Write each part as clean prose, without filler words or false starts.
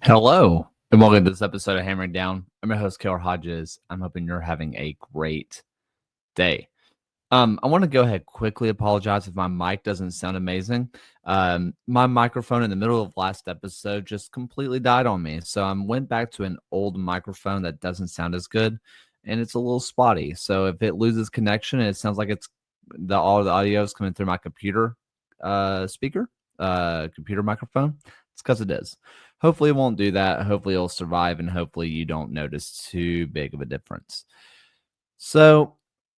Hello, and welcome to this episode of Hammering Down. I'm your host, Keller Hodges. I'm hoping you're having a great day. I want to go ahead quickly apologize if my mic doesn't sound amazing. My microphone in the middle of last episode just completely died on me, so I went back to an old microphone that doesn't sound as good, and it's a little spotty. So if it loses connection, and it sounds like all the audio is coming through my computer computer microphone. It's because it is. Hopefully, it won't do that. Hopefully, it'll survive, and hopefully, you don't notice too big of a difference. So,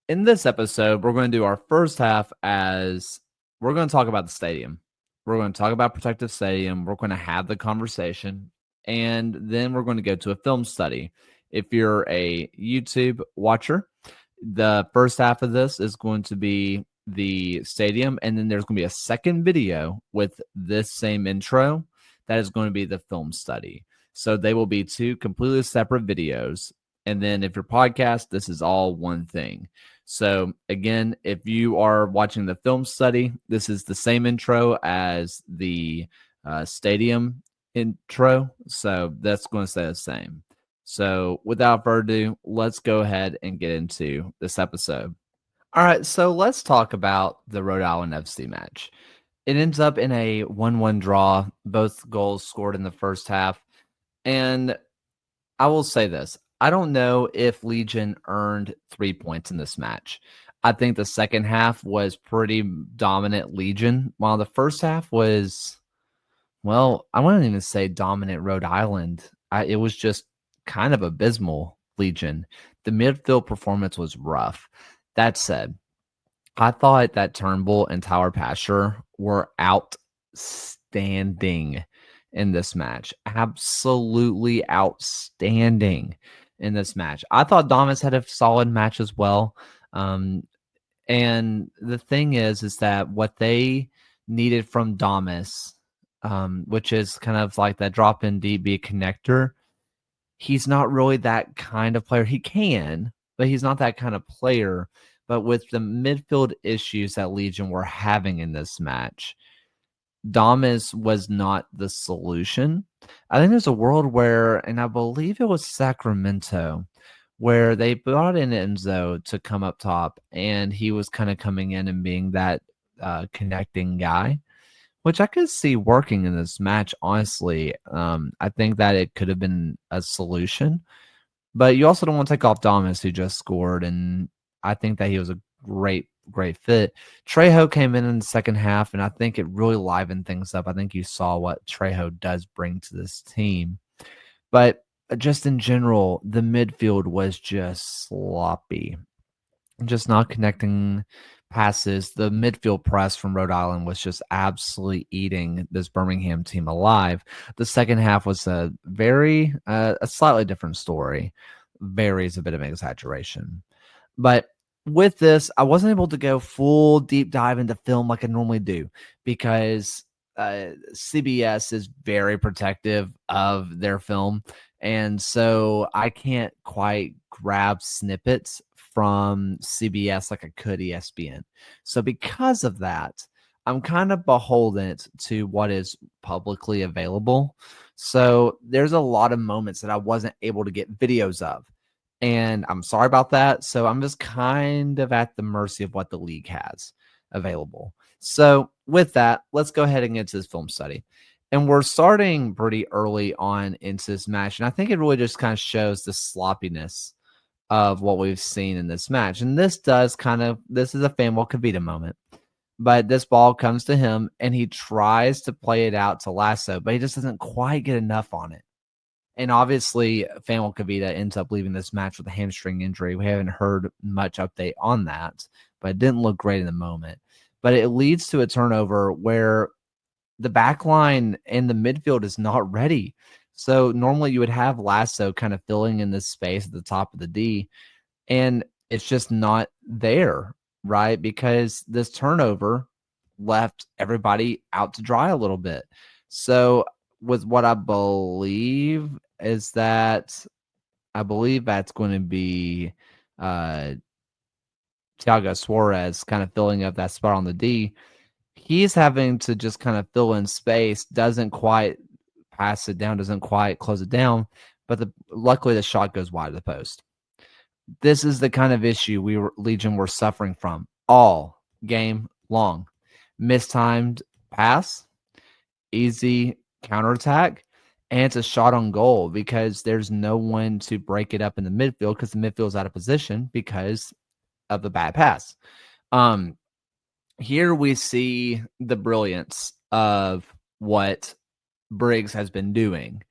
in this episode, we're going to do our first half as we're going to talk about the stadium. We're going to talk about Protective Stadium. We're going to have the conversation, and then we're going to go to a film study. If you're a YouTube watcher, the first half of this is going to be the stadium, and then there's going to be a second video with this same intro that is going to be the film study. So they will be two completely separate videos. And then if you're podcast, this is all one thing. So again, if you are watching the film study, this is the same intro as the stadium intro. So that's going to stay the same. So without further ado, let's go ahead and get into this episode. All right, so let's talk about the Rhode Island FC match. It ends up in a 1-1 draw, both goals scored in the first half. And I will say this, I don't know if Legion earned 3 points in this match. I think the second half was pretty dominant Legion, while the first half was, well, I wouldn't even say dominant Rhode Island. It was just kind of abysmal Legion. The midfield performance was rough. That said, I thought that Turnbull and Tyler Pasher were outstanding in this match. Absolutely outstanding in this match. I thought Damas had a solid match as well. And the thing is that what they needed from Damas, which is kind of like that drop in deep, be a connector, he's not really that kind of player. He can, but he's not that kind of player. But with the midfield issues that Legion were having in this match, Damas was not the solution. I think there's a world where, and I believe it was Sacramento, where they brought in Enzo to come up top, and he was kind of coming in and being that connecting guy, which I could see working in this match, honestly. I think that it could have been a solution. But you also don't want to take off Damas, who just scored, and I think that he was a great fit. Trejo came in the second half, and I think it really livened things up. I think you saw what Trejo does bring to this team. But just in general, the midfield was just sloppy, just not connecting passes. The midfield press from Rhode Island was just absolutely eating this Birmingham team alive. The second half was a slightly different story. Very is a bit of an exaggeration. But with this, I wasn't able to go full deep dive into film like I normally do because CBS is very protective of their film. And so I can't quite grab snippets from CBS like I could ESPN. So because of that, I'm kind of beholden to what is publicly available. So there's a lot of moments that I wasn't able to get videos of. And I'm sorry about that. So I'm just kind of at the mercy of what the league has available. So with that, let's go ahead and get into this film study. And we're starting pretty early on into this match. And I think it really just kind of shows the sloppiness of what we've seen in this match. And this is a Fanwell Kavita moment. But this ball comes to him and he tries to play it out to Lasso, but he just doesn't quite get enough on it. And obviously, Fanwell Kavita ends up leaving this match with a hamstring injury. We haven't heard much update on that, but it didn't look great in the moment. But it leads to a turnover where the back line and the midfield is not ready. So normally you would have Lasso kind of filling in this space at the top of the D, and it's just not there, right? Because this turnover left everybody out to dry a little bit. So with what I believe is that that's going to be Thiago Suarez kind of filling up that spot on the D. He's having to just kind of fill in space, doesn't quite pass it down, doesn't quite close it down, but luckily the shot goes wide of the post. This is the kind of issue Legion were suffering from all game long. Mistimed pass, easy counterattack, and it's a shot on goal because there's no one to break it up in the midfield because the midfield's out of position because of the bad pass. Here we see the brilliance of what Briggs has been doing.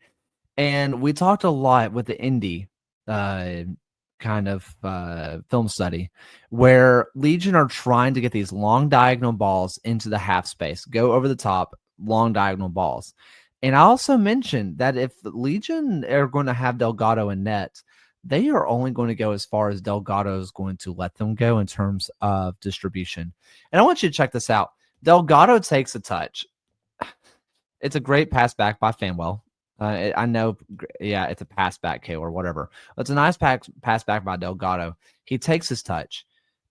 And we talked a lot with the Indy kind of film study where Legion are trying to get these long diagonal balls into the half space, go over the top, long diagonal balls. And I also mentioned that if Legion are going to have Delgado in net, they are only going to go as far as Delgado is going to let them go in terms of distribution. And I want you to check this out. Delgado takes a touch. It's a great pass back by Fanwell. I know, yeah, it's a pass back, Kale, or whatever. It's a nice pass back by Delgado. He takes his touch,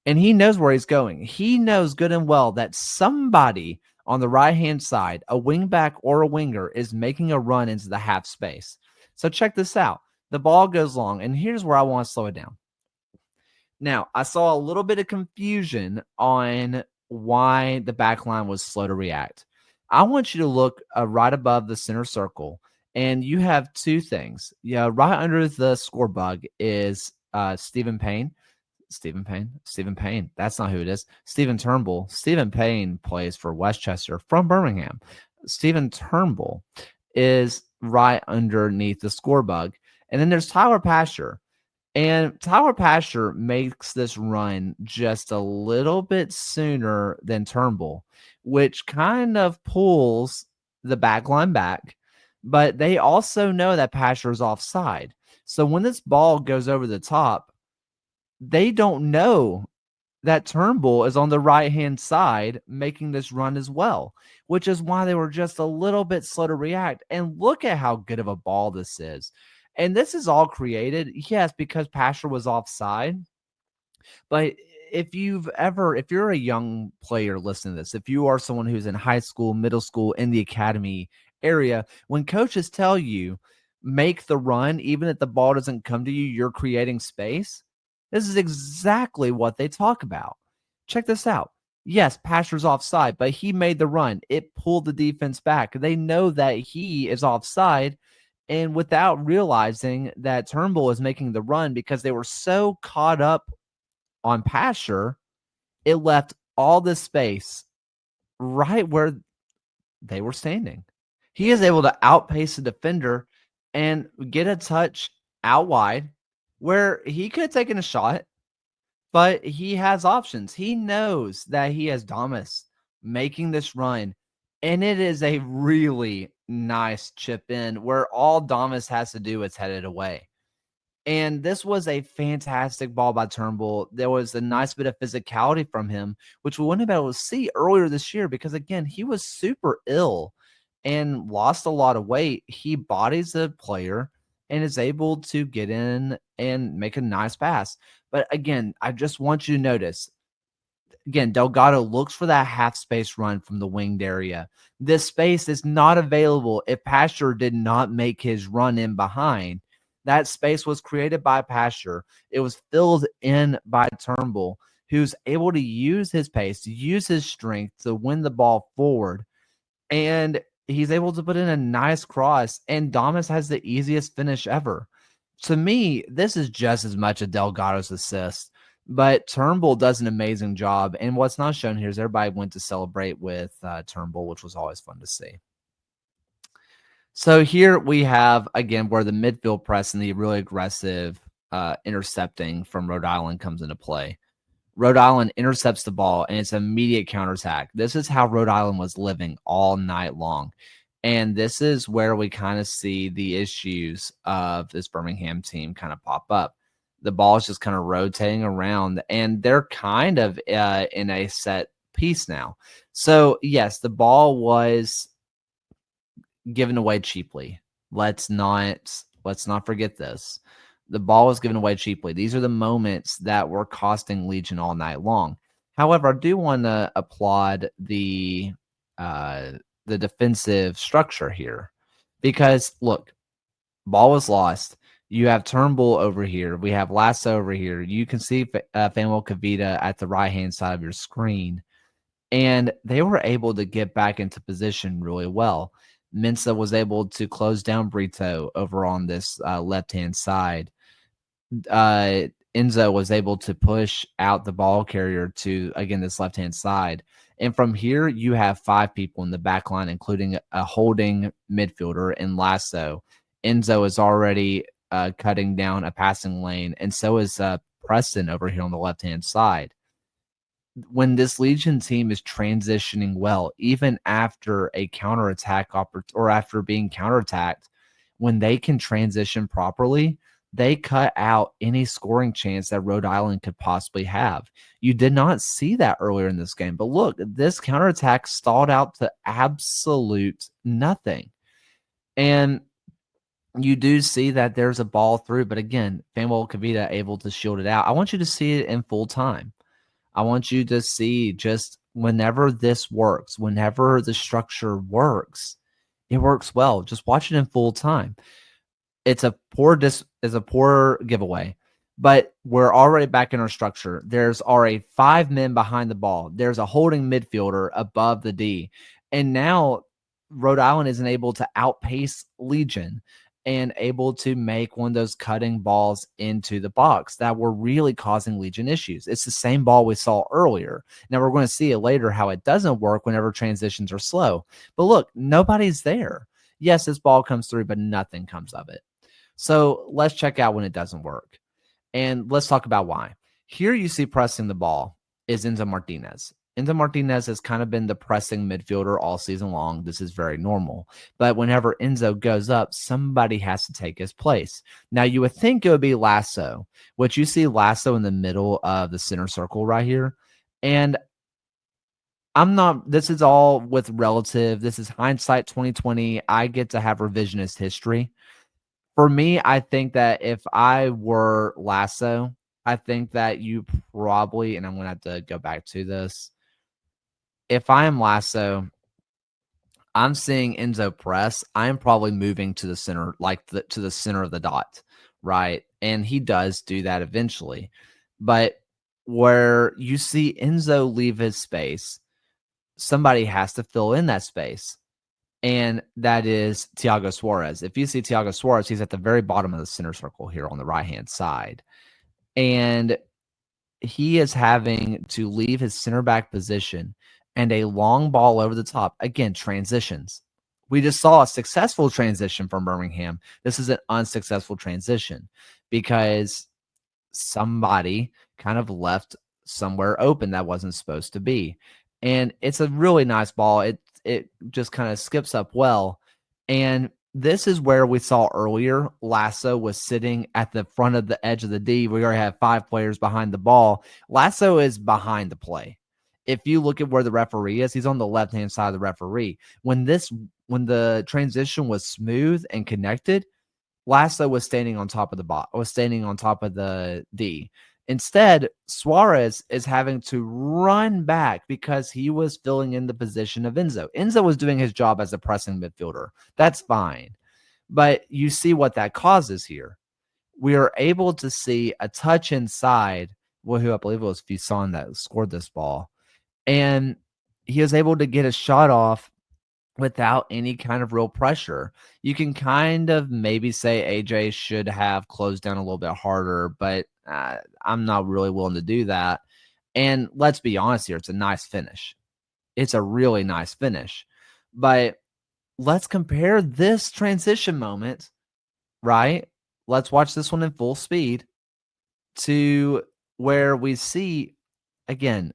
and he knows where he's going. He knows good and well that somebody on the right-hand side, a wingback or a winger, is making a run into the half space. So check this out. The ball goes long, and here's where I want to slow it down. Now, I saw a little bit of confusion on why the back line was slow to react. I want you to look right above the center circle, and you have two things. Yeah, right under the score bug is Stephen Payne. Stephen Payne. That's not who it is. Stephen Turnbull. Stephen Payne plays for Westchester from Birmingham. Stephen Turnbull is right underneath the score bug. And then there's Tyler Pasher. And Tyler Pasher makes this run just a little bit sooner than Turnbull, which kind of pulls the back line back. But they also know that Pasher is offside. So when this ball goes over the top, they don't know that Turnbull is on the right-hand side making this run as well, which is why they were just a little bit slow to react. And look at how good of a ball this is. And this is all created, yes, because Pasher was offside. But if you're a young player listening to this, if you are someone who's in high school, middle school, in the academy area, when coaches tell you make the run, even if the ball doesn't come to you, you're creating space. This is exactly what they talk about. Check this out. Yes, Pasher's offside, but he made the run. It pulled the defense back. They know that he is offside, and without realizing that Turnbull is making the run because they were so caught up on Pasher, it left all this space right where they were standing. He is able to outpace the defender and get a touch out wide where he could have taken a shot, but he has options. He knows that he has Damas making this run, and it is a really nice chip in where all Damas has to do is head it away. And this was a fantastic ball by Turnbull. There was a nice bit of physicality from him, which we wouldn't have been able to see earlier this year because, again, he was super ill and lost a lot of weight. He bodies the player and is able to get in and make a nice pass. But, again, I just want you to notice, again, Delgado looks for that half space run from the winged area. This space is not available if Pasher did not make his run in behind. That space was created by Pasher. It was filled in by Turnbull, who's able to use his pace, to use his strength to win the ball forward. And he's able to put in a nice cross, and Damas has the easiest finish ever. To me, this is just as much a Delgado's assist, but Turnbull does an amazing job. And what's not shown here is everybody went to celebrate with Turnbull, which was always fun to see. So here we have, again, where the midfield press and the really aggressive intercepting from Rhode Island comes into play. Rhode Island intercepts the ball, and it's an immediate counterattack. This is how Rhode Island was living all night long. And this is where we kind of see the issues of this Birmingham team kind of pop up. The ball is just kind of rotating around, and they're kind of in a set piece now. So, yes, the ball was given away cheaply. Let's not forget this. The ball was given away cheaply. These are the moments that were costing Legion all night long. However, I do want to applaud the defensive structure here, Because look, ball was lost. You have Turnbull over here. We have Lasso over here. You can see Fanuel Kavita at the right-hand side of your screen. And they were able to get back into position really well. Mensah was able to close down Brito over on this left-hand side. Enzo was able to push out the ball carrier to, again, this left-hand side. And from here, you have 5 people in the back line, including a holding midfielder in Lasso. Enzo is already cutting down a passing lane, and so is Preston over here on the left-hand side. When this Legion team is transitioning well, even after a counterattack or after being counterattacked, when they can transition properly, they cut out any scoring chance that Rhode Island could possibly have. You did not see that earlier in this game, but look, this counterattack stalled out to absolute nothing. And you do see that there's a ball through, but again, Fanuel Kavita able to shield it out. I want you to see it in full time. I want you to see just whenever this works, whenever the structure works, it works well. Just watch it in full time. It's a poor giveaway, but we're already back in our structure. There's already 5 men behind the ball. There's a holding midfielder above the D. And now Rhode Island isn't able to outpace Legion and able to make one of those cutting balls into the box that were really causing Legion issues. It's the same ball we saw earlier. Now, we're going to see it later how it doesn't work whenever transitions are slow. But look, nobody's there. Yes, this ball comes through, but nothing comes of it. So let's check out when it doesn't work. And let's talk about why. Here you see pressing the ball is Enzo Martinez. Enzo Martinez has kind of been the pressing midfielder all season long. This is very normal. But whenever Enzo goes up, somebody has to take his place. Now, you would think it would be Lasso, which you see Lasso in the middle of the center circle right here. And this is all with relative. This is hindsight 2020. I get to have revisionist history. For me, I think that if I were Lasso, I think that you probably, and I'm going to have to go back to this. If I am Lasso, I'm seeing Enzo press. I'm probably moving to the center, to the center of the dot, right? And he does do that eventually. But where you see Enzo leave his space, somebody has to fill in that space. And that is Thiago Suarez. If you see Thiago Suarez, he's at the very bottom of the center circle here on the right-hand side. And he is having to leave his center back position and a long ball over the top. Again, transitions. We just saw a successful transition from Birmingham. This is an unsuccessful transition because somebody kind of left somewhere open that wasn't supposed to be. And it's a really nice ball. It just kind of skips up well. And this is where we saw earlier, Lasso was sitting at the front of the edge of the D. We already have 5 players behind the ball. Lasso is behind the play. If you look at where the referee is, he's on the left-hand side of the referee. When the transition was smooth and connected, Lasso was standing on top of the D. Instead, Suarez is having to run back because he was filling in the position of Enzo. Enzo was doing his job as a pressing midfielder. That's fine. But you see what that causes here. We are able to see a touch inside, who I believe it was Fisson that scored this ball. And he was able to get a shot off without any kind of real pressure. You can kind of maybe say AJ should have closed down a little bit harder, but I'm not really willing to do that. And let's be honest here, it's a nice finish. It's a really nice finish. But let's compare this transition moment, right? Let's watch this one in full speed to where we see, again,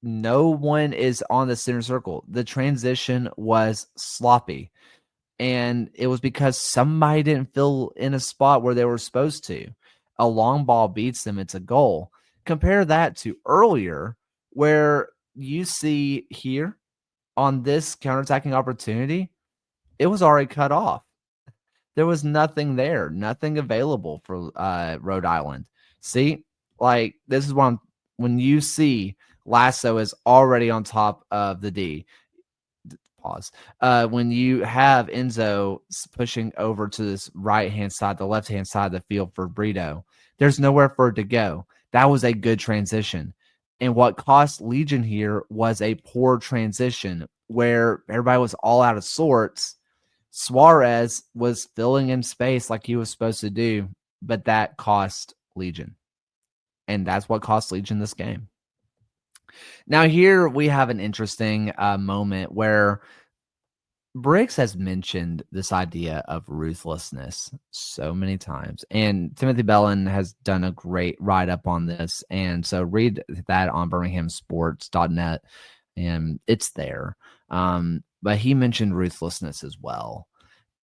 no one is on the center circle. The transition was sloppy. And it was because somebody didn't fill in a spot where they were supposed to. A long ball beats them. It's a goal. Compare that to earlier where you see here on this counterattacking opportunity, it was already cut off. There was nothing there, nothing available for Rhode Island. See, like this is when you see Lasso is already on top of the D. pause. When you have Enzo pushing over to this right-hand side, the left-hand side of the field for Brito, there's nowhere for it to go. That was a good transition. And what cost Legion here was a poor transition where everybody was all out of sorts. Suarez was filling in space like he was supposed to do, but that cost Legion. And that's what cost Legion this game. Now, here we have an interesting moment where Briggs has mentioned this idea of ruthlessness so many times, and Timothy Bellin has done a great write-up on this, and so read that on birminghamsports.net, and it's there. But he mentioned ruthlessness as well,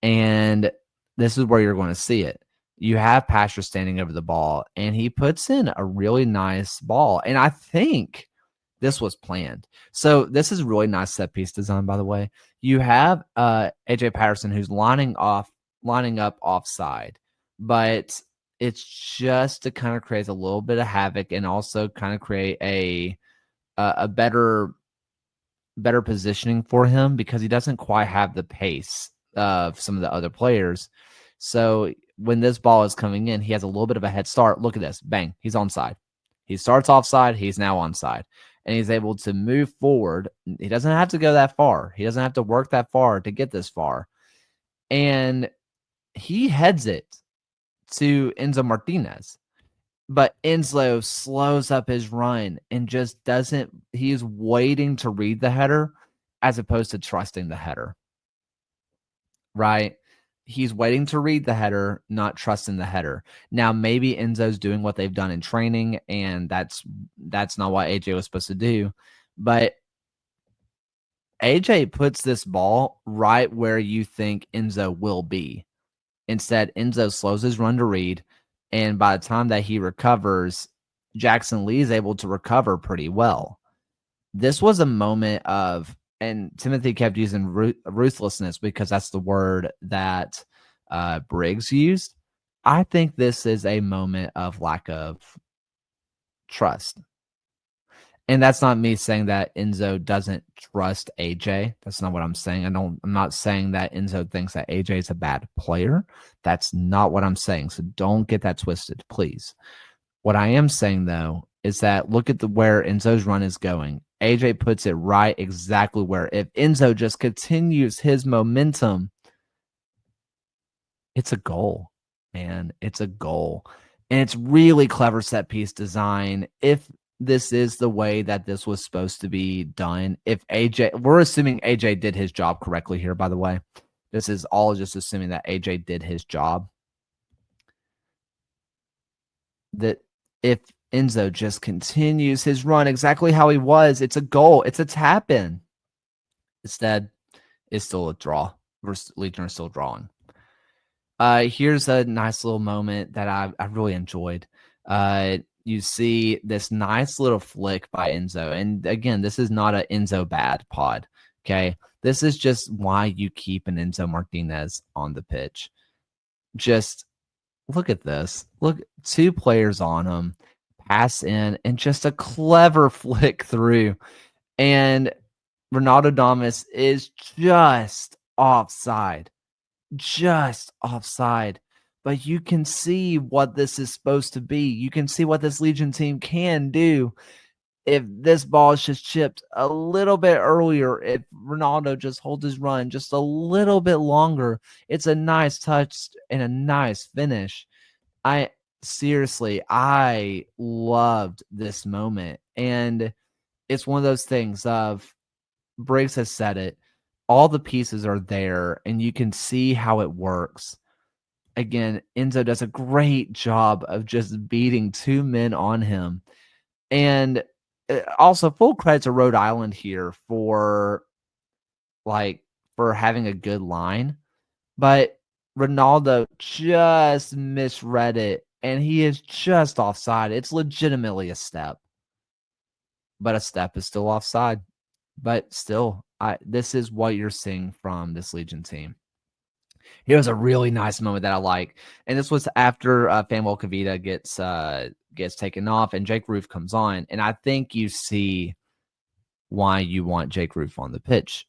and this is where you're going to see it. You have Pastor standing over the ball, and he puts in a really nice ball, and I think this was planned. So this is really nice set piece design, by the way. You have AJ Patterson who's lining up offside, but it's just to kind of create a little bit of havoc and also kind of create a better positioning for him because he doesn't quite have the pace of some of the other players. So when this ball is coming in, he has a little bit of a head start. Look at this. Bang. He's onside. He starts offside. He's now onside. And he's able to move forward. He doesn't have to go that far. He doesn't have to work that far to get this far. And he heads it to Enzo Martinez. But Enzo slows up his run and just doesn't – he's waiting to read the header as opposed to trusting the header. Right? He's waiting to read the header, not trusting the header. Now, maybe Enzo's doing what they've done in training, and that's not what AJ was supposed to do. But AJ puts this ball right where you think Enzo will be. Instead, Enzo slows his run to read, and by the time that he recovers, Jackson Lee is able to recover pretty well. This was a moment of – and Timothy kept using ruthlessness because that's the word that Briggs used. I think this is a moment of lack of trust. And that's not me saying that Enzo doesn't trust AJ. That's not what I'm saying. I'm not saying that Enzo thinks that AJ is a bad player. That's not what I'm saying. So don't get that twisted, please. What I am saying, though, is that look at where Enzo's run is going. AJ puts it right exactly where if Enzo just continues his momentum, it's a goal, man. It's a goal. And it's really clever set piece design. If this is the way that this was supposed to be done, if AJ, we're assuming AJ did his job correctly here, by the way. This is all just assuming that AJ did his job. That if Enzo just continues his run exactly how he was, it's a goal. It's a tap in. Instead, it's still a draw. Legion are still drawing. Here's a nice little moment that I really enjoyed. You see this nice little flick by Enzo. And again, this is not an Enzo bad pod. Okay. This is just why you keep an Enzo Martinez on the pitch. Just look at this. Look, two players on him. Pass in and just a clever flick through. And Ronaldo Damas is just offside. Just offside. But you can see what this is supposed to be. You can see what this Legion team can do if this ball is just chipped a little bit earlier. If Ronaldo just holds his run just a little bit longer, it's a nice touch and a nice finish. Seriously, I loved this moment. And it's one of those things of Briggs has said it. All the pieces are there and you can see how it works. Again, Enzo does a great job of just beating two men on him. And also full credit to Rhode Island here for having a good line. But Ronaldo just misread it, and he is just offside. It's legitimately a step. But a step is still offside. But still, this is what you're seeing from this Legion team. Here was a really nice moment that I like. And this was after Fanuel Kavita gets taken off and Jake Roof comes on. And I think you see why you want Jake Roof on the pitch.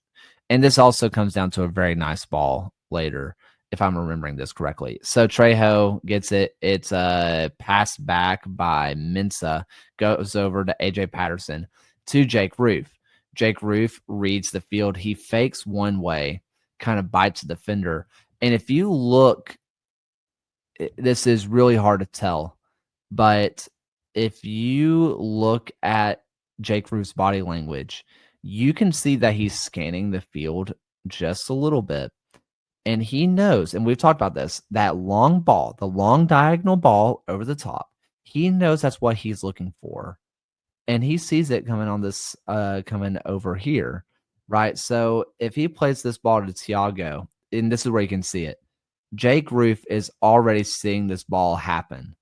And this also comes down to a very nice ball later, if I'm remembering this correctly. So Trejo gets it. It's passed back by Mensah, goes over to AJ Patterson to Jake Roof. Jake Roof reads the field. He fakes one way, kind of bites the defender. And if you look, this is really hard to tell, but if you look at Jake Roof's body language, you can see that he's scanning the field just a little bit. And he knows, and we've talked about this, that long ball, the long diagonal ball over the top, he knows that's what he's looking for. And he sees it coming on this, coming over here, right? So if he plays this ball to Thiago, and this is where you can see it, Jake Roof is already seeing this ball happen,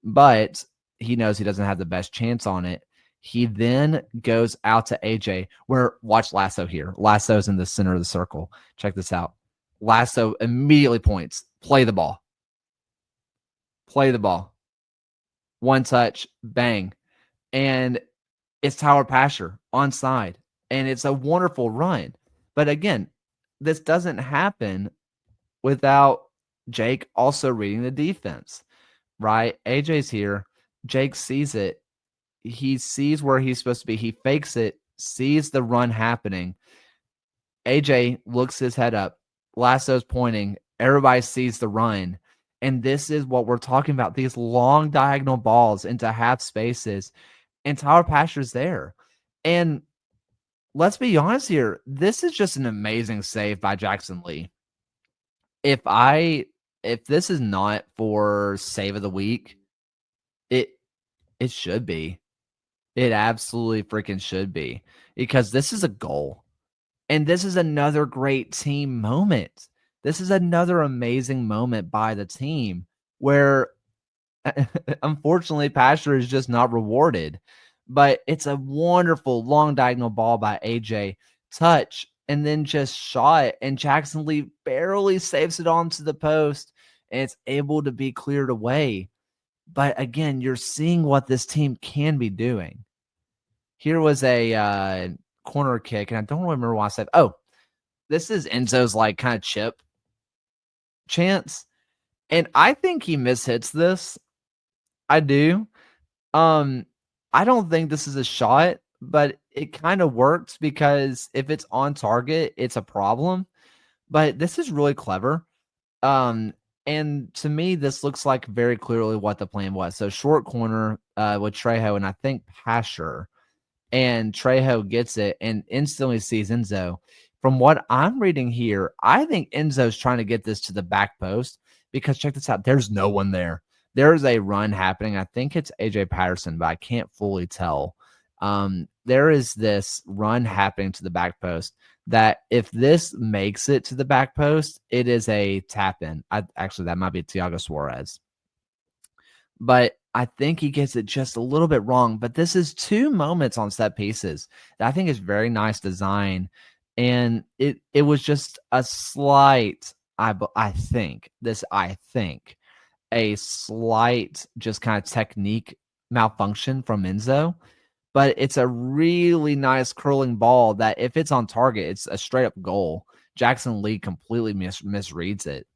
but he knows he doesn't have the best chance on it. He then goes out to AJ, where watch Lasso here. Lasso's in the center of the circle. Check this out. Lasso immediately points, play the ball. Play the ball. One touch, bang. And it's Tyler Pasher onside. And it's a wonderful run. But again, this doesn't happen without Jake also reading the defense, right? AJ's here. Jake sees it. He sees where he's supposed to be. He fakes it, sees the run happening. AJ looks his head up. Lasso's pointing. Everybody sees the run. And this is what we're talking about, these long diagonal balls into half spaces. And Tyler Pasher's there. And let's be honest here. This is just an amazing save by Jackson Lee. If this is not for save of the week, it should be. It absolutely freaking should be, because this is a goal. And this is another great team moment. This is another amazing moment by the team where unfortunately Pasher is just not rewarded. But it's a wonderful long diagonal ball by AJ. Touch and then just shot. And Jackson Lee barely saves it onto the post. And it's able to be cleared away. But again, you're seeing what this team can be doing. Here was a corner kick, and I don't remember why I said, oh, this is Enzo's like kind of chip chance. And I think he mishits this. I do. I don't think this is a shot, but it kind of works because if it's on target, it's a problem. But this is really clever. And to me, this looks like very clearly what the plan was. So short corner with Trejo and I think Pasher. And Trejo gets it and instantly sees Enzo. From what I'm reading here, I think Enzo's trying to get this to the back post because check this out. There's no one there. There's a run happening. I think it's AJ Patterson, but I can't fully tell. There is this run happening to the back post that if this makes it to the back post, it is a tap in. Actually, that might be Thiago Suarez. But I think he gets it just a little bit wrong. But this is two moments on set pieces that I think is very nice design. And it was just a slight, I think, a slight just kind of technique malfunction from Enzo. But it's a really nice curling ball that if it's on target, it's a straight up goal. Jackson Lee completely misreads it.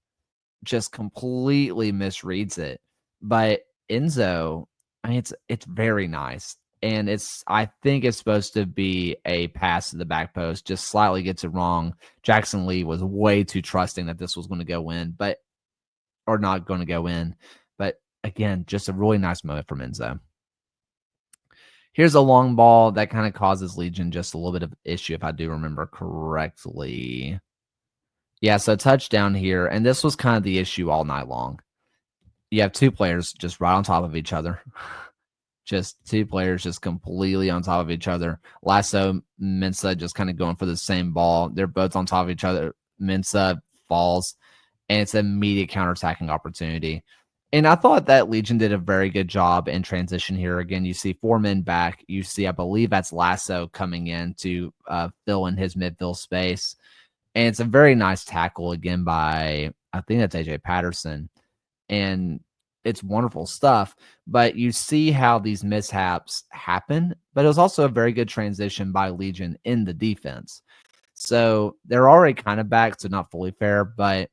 Just completely misreads it. But Enzo, I mean, it's very nice. And I think it's supposed to be a pass to the back post, just slightly gets it wrong. Jackson Lee was way too trusting that this was going to go in, or not going to go in. But again, just a really nice moment from Enzo. Here's a long ball that kind of causes Legion just a little bit of issue, if I do remember correctly. Yeah, so touchdown here. And this was kind of the issue all night long. You have two players just right on top of each other. Just two players just completely on top of each other. Lasso, Mensah just kind of going for the same ball. They're both on top of each other. Mensah falls, and it's an immediate counterattacking opportunity. And I thought that Legion did a very good job in transition here. Again, you see four men back. You see, I believe that's Lasso coming in to fill in his midfield space. And it's a very nice tackle again by, I think that's AJ Patterson. And it's wonderful stuff. But you see how these mishaps happen. But it was also a very good transition by Legion in the defense. So they're already kind of back, so not fully fair, but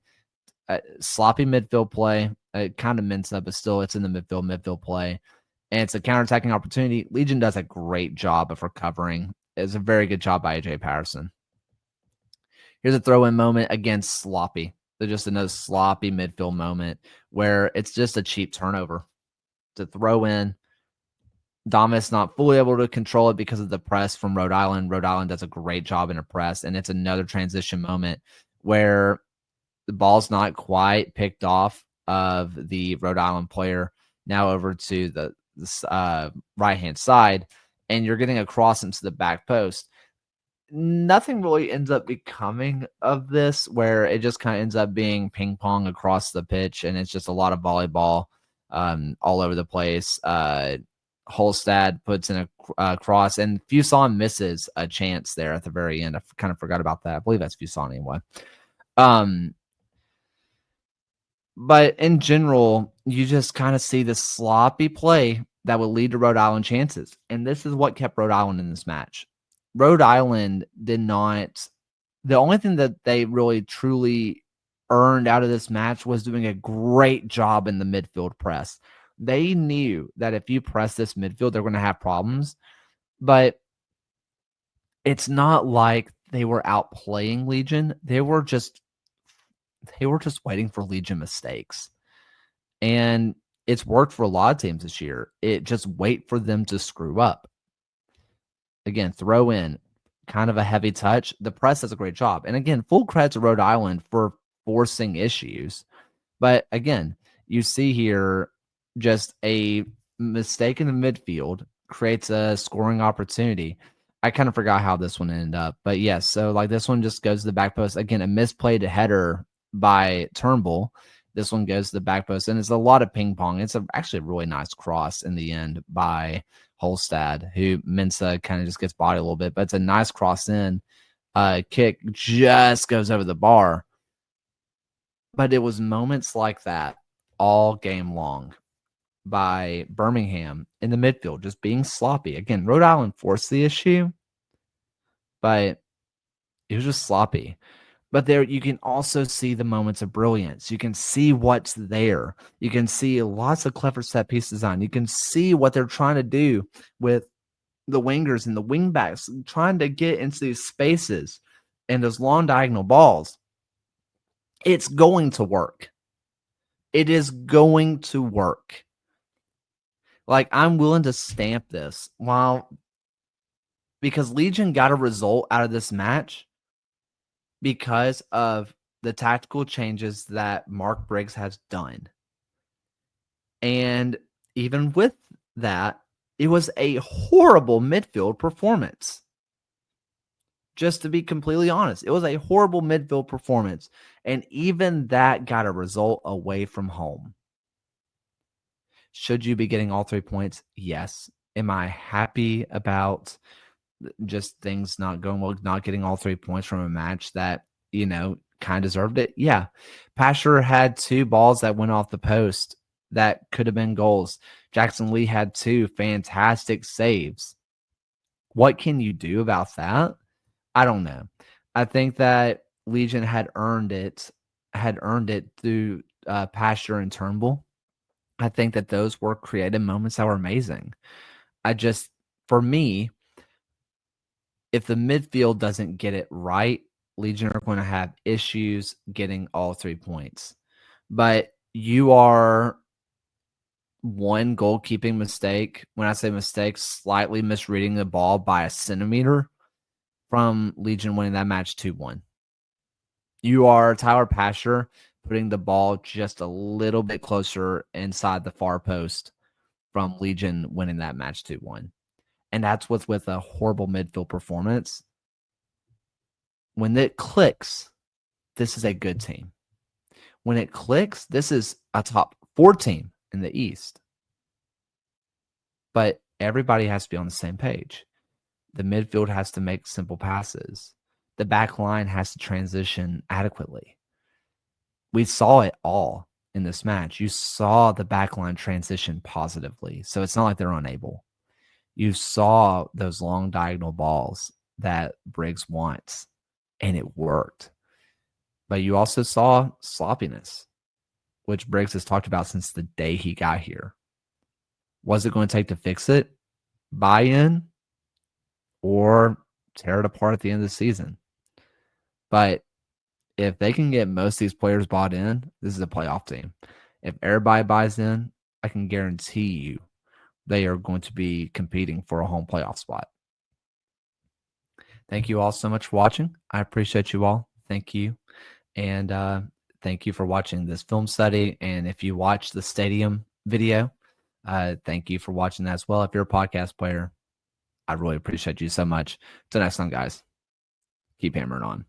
sloppy midfield play, kind of Mensa, but still it's in the midfield play. And it's a counterattacking opportunity. Legion does a great job of recovering. It's a very good job by AJ Patterson. Here's a throw-in moment. Again, sloppy. There's just another sloppy midfield moment where it's just a cheap turnover to throw in. Damas not fully able to control it because of the press from Rhode Island. Rhode Island does a great job in a press, and it's another transition moment where the ball's not quite picked off of the Rhode Island player, now over to the right-hand side, and you're getting a cross into the back post. Nothing really ends up becoming of this, where it just kind of ends up being ping pong across the pitch, and it's just a lot of volleyball all over the place. Holstad puts in a cross, and Fuson misses a chance there at the very end. I kind of forgot about that. I believe that's Fuson anyway. But in general, you just kind of see this sloppy play that would lead to Rhode Island chances. And this is what kept Rhode Island in this match. Rhode Island did not – the only thing that they really truly earned out of this match was doing a great job in the midfield press. They knew that if you press this midfield, they're going to have problems. But it's not like they were outplaying Legion. They were just waiting for Legion mistakes. And it's worked for a lot of teams this year. It just wait for them to screw up. Again, throw in kind of a heavy touch. The press does a great job. And again, full credit to Rhode Island for forcing issues. But again, you see here just a mistake in the midfield creates a scoring opportunity. I kind of forgot how this one ended up. But yes, so like this one just goes to the back post. Again, a misplayed header by Turnbull. This one goes to the back post, and it's a lot of ping pong. It's actually a really nice cross in the end by Holstad, who Mensa kind of just gets bodied a little bit, but it's a nice cross in. Kick just goes over the bar. But it was moments like that all game long by Birmingham in the midfield, just being sloppy. Again, Rhode Island forced the issue, but it was just sloppy. But there you can also see the moments of brilliance. You can see what's there. You can see lots of clever set piece design. You can see what they're trying to do with the wingers and the wingbacks, trying to get into these spaces and those long diagonal balls. It's going to work. It is going to work. Like, I'm willing to stamp this because Legion got a result out of this match because of the tactical changes that Mark Briggs has done. And even with that, it was a horrible midfield performance. Just to be completely honest, it was a horrible midfield performance. And even that got a result away from home. Should you be getting all 3 points? Yes. Am I happy about just things not going well, not getting all 3 points from a match that, kind of deserved it? Yeah. Pasher had 2 balls that went off the post that could have been goals. Jackson Lee had 2 fantastic saves. What can you do about that? I don't know. I think that Legion had earned it through Pasher and Turnbull. I think that those were creative moments that were amazing. For me, if the midfield doesn't get it right, Legion are going to have issues getting all 3 points. But you are one goalkeeping mistake. When I say mistake, slightly misreading the ball by a centimeter from Legion winning that match 2-1. You are Tyler Pasher putting the ball just a little bit closer inside the far post from Legion winning that match 2-1. And that's what's with a horrible midfield performance. When it clicks, this is a good team. When it clicks, this is a top 4 team in the East. But everybody has to be on the same page. The midfield has to make simple passes. The back line has to transition adequately. We saw it all in this match. You saw the back line transition positively. So it's not like they're unable. You saw those long diagonal balls that Briggs wants. and it worked. But you also saw sloppiness, which Briggs has talked about since the day he got here. What's it going to take to fix it? Buy in or tear it apart at the end of the season. But if they can get most of these players bought in, this is a playoff team. If everybody buys in, I can guarantee you they are going to be competing for a home playoff spot. Thank you all so much for watching. I appreciate you all. Thank you. And thank you for watching this film study. And if you watch the stadium video, thank you for watching that as well. If you're a podcast player, I really appreciate you so much. Till next time, guys. Keep hammering on.